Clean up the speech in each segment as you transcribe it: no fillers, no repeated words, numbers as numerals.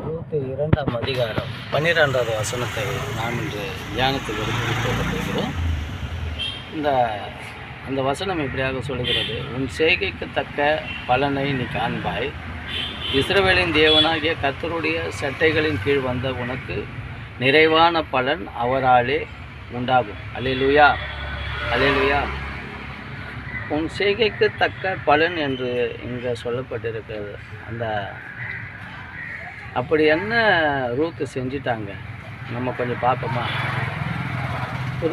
2ஆம் அதிகாரம் 12வது வசனத்தை நாம் இன்று தியானத்தில் எடுத்துக்கொள்ள போகிறோம். அந்த வசனம் இப்படியாக சொல்கிறது: உன் செய்கைக்கு தக்க பலனை நீ காண்பாய். இஸ்ரவேலின் தேவனாகிய கர்த்தருடைய சட்டைகளின் கீழ் வந்த உனக்கு நிறைவான பலன் அவராலே உண்டாகும். அல்லேலூயா, அல்லேலூயா. உன் செய்கைக்கு தக்க பலன் என்று இங்கே சொல்லப்பட்டிருக்கிறது. அப்படி என்ன ரூத்து செஞ்சிட்டாங்க, நம்ம கொஞ்சம் பார்ப்போமா?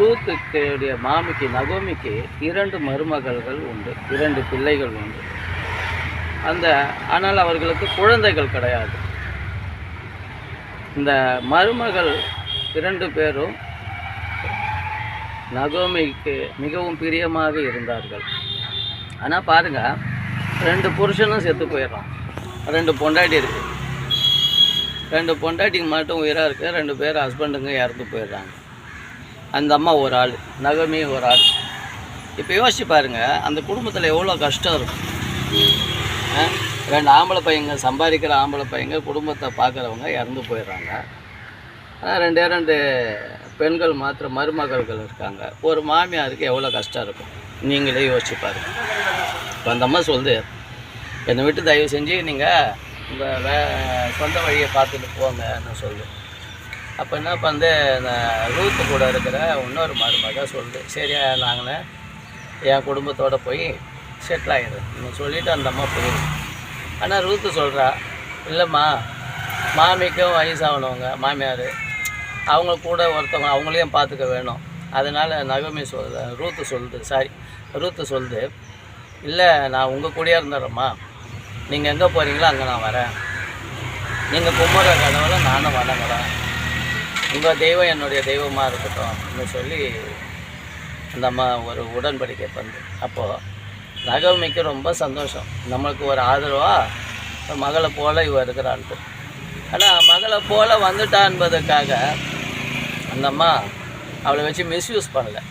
ரூத்துடைய மாமிக்கு நகோமிக்கு 2 மருமகள்கள் உண்டு, 2 பிள்ளைகள் உண்டு. ஆனால் அவர்களுக்கு குழந்தைகள் கிடையாது. இந்த மருமகள் 2 பேரும் நகோமிக்கு மிகவும் பிரியமாக இருந்தார்கள். ஆனால் பாருங்கள், 2 புருஷனும் செத்து போயிடுறான். 2 பொண்டாட்டி இருக்குது. 2 பொண்டாட்டிக்கு மட்டும் உயிராக இருக்குது. 2 பேர் ஹஸ்பண்டுங்க இறந்து போயிடுறாங்க. அந்த அம்மா ஒரு ஆள், நகோமி ஒரு ஆள். இப்போ யோசிச்சு பாருங்கள், அந்த குடும்பத்தில் எவ்வளோ கஷ்டம் இருக்கும். 2 ஆம்பளை பையங்க, சம்பாதிக்கிற ஆம்பளை பையங்க குடும்பத்தை பார்க்குறவங்க இறந்து போயிடுறாங்க. ஆனால் 2 பெண்கள் மாத்திரம் மருமகள்கள் இருக்காங்க. ஒரு மாமியாருக்கு எவ்வளோ கஷ்டம் இருக்கும், நீங்களே யோசிச்சு பாருங்கள். இப்போ அந்த அம்மா சொல்லுது, என்னை விட்டு தயவு செஞ்சு நீங்கள் இந்த சொந்த வழியை பார்த்துட்டு போங்கன்னு சொல்லு. அப்போ என்ன பண்ணு, இந்த ரூத்து கூட இருக்கிற இன்னொரு மருமக சொல்லுது, சரியா நாங்களே என் குடும்பத்தோடு போய் செட்டில் ஆகிடுறேன் சொல்லிவிட்டு அந்த அம்மா போயிடுது. ஆனால் ரூத்து சொல்கிறா, இல்லைம்மா, மாமிக்கும் வயசாகணவங்க மாமியார், அவங்க கூட ஒருத்தவங்க அவங்களையும் பார்த்துக்க வேணும். அதனால் நகோமி ரூத்து சொல்லுது, இல்லை நான் உங்கள் கூடயே இருந்துடுறேம்மா, நீங்கள் எங்கே போகிறீங்களோ அங்கே நான் வரேன், நீங்கள் கும்பிட்ற கடவுளை நானும் வணங்குறேன், உங்கள் தெய்வம் என்னுடைய தெய்வமாக இருக்கட்டும்னு சொல்லி அந்த அம்மா ஒரு உடன்படிக்கை பண்ணு. அப்போது நகோமிக்கு ரொம்ப சந்தோஷம், நம்மளுக்கு ஒரு ஆதரவாக மகளை போல் இவ இருக்கிறான்ட்டு. ஆனால் மகளை போல் வந்துட்டா என்பதற்காக அந்த அம்மா அவளை வச்சு மிஸ்யூஸ் பண்ணலை.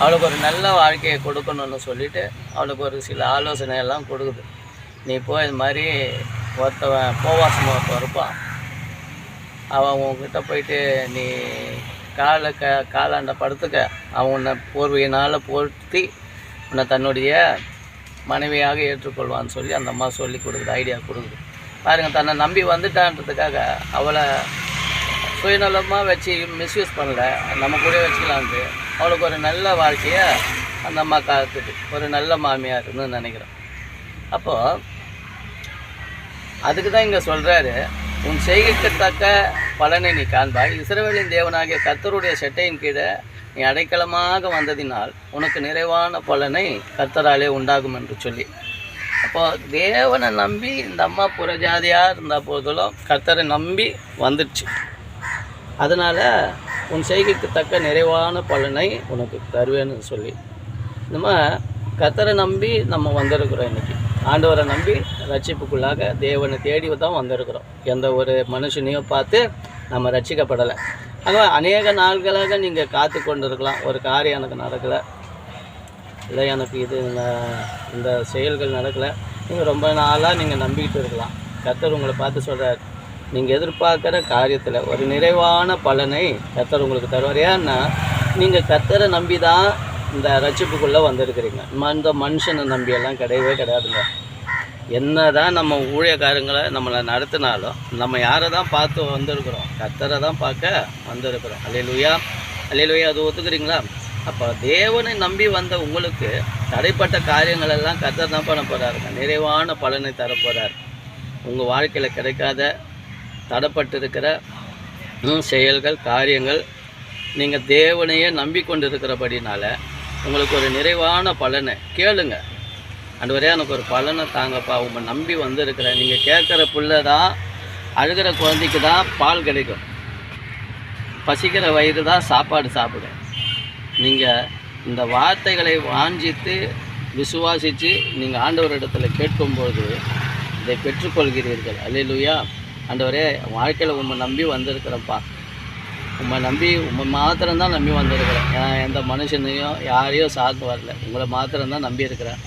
அவளுக்கு ஒரு நல்ல வாழ்க்கையை கொடுக்கணும்னு சொல்லிவிட்டு அவளுக்கு ஒரு சில ஆலோசனை எல்லாம் கொடுக்குது. நீ போய் இது மாதிரி ஒருத்தவன் போவாசமாக ஒருத்தன் இருப்பான், அவன் உங்ககிட்ட போயிட்டு நீ காலாண்ட படுத்துக்க, அவன் உன்னை போர்வையினால் போர்த்தி உன்னை தன்னுடைய மனைவியாக ஏற்றுக்கொள்வான்னு சொல்லி அந்த அம்மா சொல்லி கொடுக்குது, ஐடியா கொடுக்குது. பாருங்கள், தன்னை நம்பி வந்துட்டான்றதுக்காக அவளை சுயநலமாக வச்சு மிஸ்யூஸ் பண்ணல, நம்ம கூட வச்சுக்கலான்ட்டு அவளுக்கு ஒரு நல்ல வாழ்க்கையை அந்த அம்மா காத்துது, ஒரு நல்ல மாமியார்னு நினைக்கிறோம். அப்போது அதுக்கு தான் இங்கே சொல்கிறாரு, உன் செய்கைக்கு தக்க பலனை நீ காண்பாய். இஸ்ரவேலின் தேவனாகிய கர்த்தருடைய சட்டையின் கீழே நீ அடைக்கலமாக வந்ததினால் உனக்கு நிறைவான பலனை கர்த்தராலே உண்டாகும் என்று சொல்லி. அப்போது தேவனை நம்பி இந்த அம்மா புறஜாதியாக இருந்த போதிலும் கர்த்தரை நம்பி வந்துடுச்சு. அதனால் உன் செய்கைக்கு தக்க நிறைவான பலனை உனக்கு தருவேன்னு சொல்லி நம்ம கர்த்தரை நம்பி நம்ம வந்திருக்கிறோம். இன்றைக்கி ஆண்டவரை நம்பி ரட்சிப்புக்குள்ளாக தேவனை தேடி தான் வந்திருக்கிறோம். எந்த ஒரு மனுஷனையோ பார்த்து நம்ம ரட்சிக்கப்படலை. ஆனால் அநேக நாள்களாக நீங்கள் காத்து கொண்டு இருக்கலாம், ஒரு காரியம் எனக்கு நடக்கலை, இல்லை எனக்கு இந்த செயல்கள் நடக்கலை, நீங்கள் ரொம்ப நாளாக நீங்கள் நம்பிக்கிட்டு இருக்கலாம். கர்த்தர் உங்களை பார்த்து சொல்கிறார், நீங்கள் எதிர்பார்க்குற காரியத்தில் ஒரு நிறைவான பலனை கர்த்தர் உங்களுக்கு தருவார். ஏன்னா நீங்கள் கர்த்தரை நம்பி தான் இந்த ரட்சிப்புக்குள்ளே வந்திருக்கிறீங்க. இந்த மனுஷனை நம்பியெல்லாம் கிடையவே கிடையாதுங்க. என்ன தான் நம்ம ஊழியக்காரங்களை நம்மளை நடத்தினாலும் நம்ம யாரை தான் பார்த்து வந்திருக்கிறோம், கர்த்தரை தான் பார்க்க வந்திருக்கிறோம். அல்லேலூயா, அல்லேலூயா. அது ஒத்துக்கிறீங்களா? அப்போ தேவனை நம்பி வந்த உங்களுக்கு தடைப்பட்ட காரியங்கள் எல்லாம் கர்த்தர் தான் பண்ண போகிறாருங்க, நிறைவான பலனை தரப்போகிறார். உங்கள் வாழ்க்கையில் கிடைக்காத தடைப்பட்டு இருக்கிற செயல்கள் காரியங்கள் நீங்கள் தேவனையே நம்பிக்கொண்டு இருக்கிறபடினால உங்களுக்கு ஒரு நிறைவான பலனை கேளுங்க. ஆண்டவரே, எனக்கு ஒரு பலனை தாங்கப்பா, உங்களை நம்பி வந்திருக்கிறேன். நீங்கள் கேட்குற பிள்ளை தான், அழுகிற குழந்தைக்கு தான் பால் கிடைக்கும், பசிக்கிற வயிறு தான் சாப்பாடு சாப்பிடும். நீங்கள் இந்த வார்த்தைகளை வாஞ்சித்து விசுவாசித்து நீங்கள் ஆண்டவரிடத்தில் கேட்கும்போது இதை பெற்றுக்கொள்கிறீர்கள். அல்லேலூயா. ஆண்டவரே, வாழ்க்கையில் உண்மை நம்பி வந்திருக்கிறேன்ப்பா, உண்மை மாத்திரம்தான் நம்பி வந்திருக்கிறேன். எந்த மனுஷனையும் யாரையும் சார்ந்து வரல, உங்களை மாத்திரம்தான் நம்பி இருக்கிறேன்.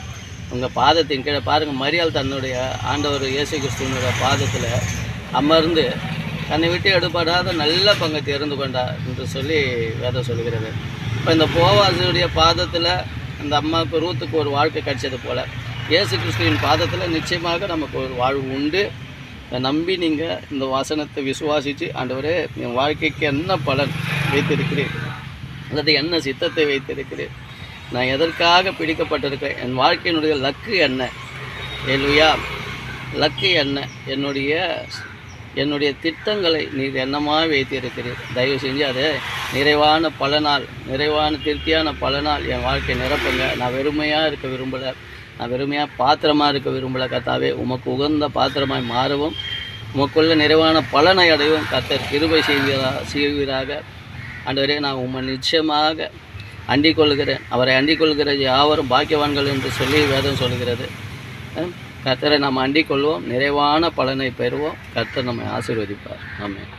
உங்கள் பாதத்தின் கீழே பாருங்கள், மரியாள் தன்னுடைய ஆண்டவர் இயேசு கிறிஸ்துவனுடைய பாதத்தில் அமர்ந்து தன்னை விட்டு எடுபடாத நல்ல பங்கை தெரிந்து கொண்டார் என்று சொல்லி வேதம் சொல்கிறது. இப்போ இந்த போவாசுடைய பாதத்தில் அந்த அம்மாவுக்கு ரூத்துக்கு ஒரு வாழ்க்கை கிடைச்சது போல் இயேசு கிறிஸ்துவின் பாதத்தில் நிச்சயமாக நமக்கு ஒரு வாழ்வு உண்டு. இதை நம்பி நீங்கள் இந்த வசனத்தை விசுவாசித்து, ஆண்டவரே என் வாழ்க்கைக்கு என்ன பலன் வைத்திருக்கிறேன் அல்லது என்ன சித்தத்தை வைத்திருக்கிறேன், நான் எதற்காக பிடிக்கப்பட்டிருக்கேன், என் வாழ்க்கையினுடைய லக்கு என்ன, ஏலுயா லக்கு என்ன, என்னுடைய திட்டங்களை நீர் என்னமாக வைத்திருக்கிறீர். தயவு செஞ்சு அதை நிறைவான பலனால், நிறைவான திருப்தியான பலனால் என் வாழ்க்கை நிரப்புங்க. நான் வெறுமையாக இருக்க விரும்பலை, நான் வெறுமையாக பாத்திரமாக இருக்க விரும்பலை. கர்த்தாவே, உமக்கு உகந்த பாத்திரமாய் மாறவும், உமக்குள்ள நிறைவான பலனை அடையவும் கர்த்தர் கிருபை செய்வீராக. ஆண்டவரே, நான் உம்மை நிச்சயமாக அண்டிக் கொள்கிறேன். அவரை அண்டிக் கொள்கிற யாவரும் பாக்கியவான்கள் என்று சொல்லி வேதம் சொல்கிறது. கர்த்தரை நாம் அண்டிக் கொள்வோம், நிறைவான பலனை பெறுவோம். கர்த்தர் நம்மை ஆசீர்வதிப்பார். ஆமென்.